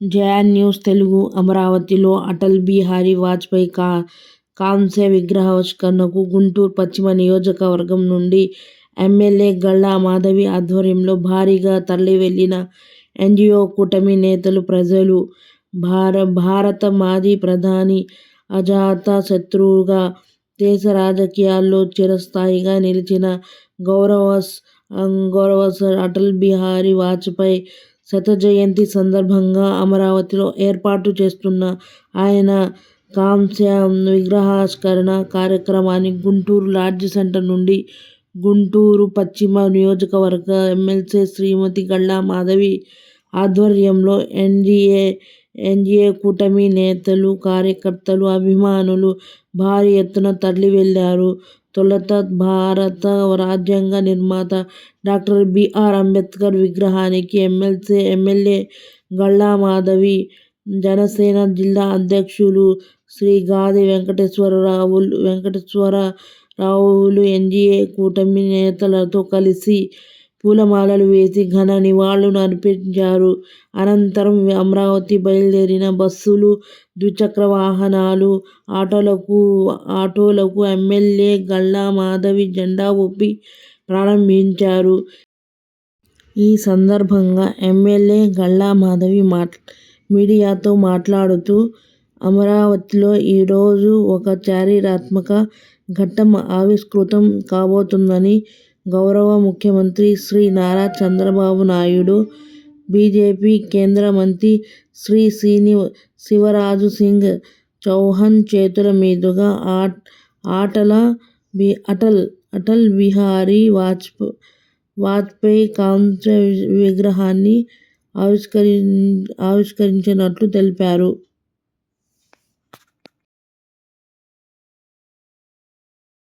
జయా news Telugu అమరావతిలో అటల్ బిహారీ వాజ్పేయి కాంస్య విగ్రహావిష్కరణకు గుంటూరు పశ్చిమ నియోజకవర్గం నుండి ఎమ్మెల్యే గల్లా మాధవి ఆధ్వర్యంలో భారీగా తరలివెళ్లిన ఎన్డీఏ కూటమి నేతలు, ప్రజలు. భారత మాజీ ప్రధాని, అజాత శత్రువుగా దేశ రాజకీయాల్లో చిరస్థాయిగా నిలిచిన గౌరవ సర్ అటల్ బిహారీ వాజ్పేయి శతజయంతి సందర్భంగా అమరావతిలో ఏర్పాటు చేస్తున్న ఆయన కాంస్య విగ్రహావిష్కరణ కార్యక్రమానికి గుంటూరు లాడ్జి సెంటర్ నుండి గుంటూరు పశ్చిమ నియోజకవర్గ ఎమ్మెల్సీ శ్రీమతి గల్లా మాధవి ఆధ్వర్యంలో ఎన్డీఏ కూటమి నేతలు, కార్యకర్తలు, అభిమానులు భారీ ఎత్తున తరలివెళ్లారు. తొలుత భారత రాజ్యాంగ నిర్మాత డాక్టర్ బీఆర్ అంబేడ్కర్ విగ్రహానికి ఎమ్మెల్యే గల్లా మాధవి, జనసేన జిల్లా అధ్యక్షులు శ్రీ గాది వెంకటేశ్వరరావులు ఎన్డీఏ కూటమి నేతలతో కలిసి పూలమాలలు వేసి ఘన నివాళులు అర్పించారు. అనంతరం అమరావతి బయలుదేరిన బస్సులు, ద్విచక్ర వాహనాలు, ఆటోలకు ఎమ్మెల్యే గల్లా మాధవి జెండా ఊపి ప్రారంభించారు. ఈ సందర్భంగా ఎమ్మెల్యే గల్లా మాధవి మీడియాతో మాట్లాడుతూ, అమరావతిలో ఈరోజు ఒక చారిత్రాత్మక ఘట్టం ఆవిష్కృతం కాబోతోందని, గౌరవ ముఖ్యమంత్రి శ్రీ నారా చంద్రబాబు నాయుడు, బీజేపీ కేంద్ర మంత్రి శ్రీ శివరాజ్ సింగ్ చౌహాన్ చేతుల మీదుగా అటల్ బిహారీ వాజ్పేయి కాంస్య విగ్రహాన్ని ఆవిష్కరించినట్లు తెలిపారు.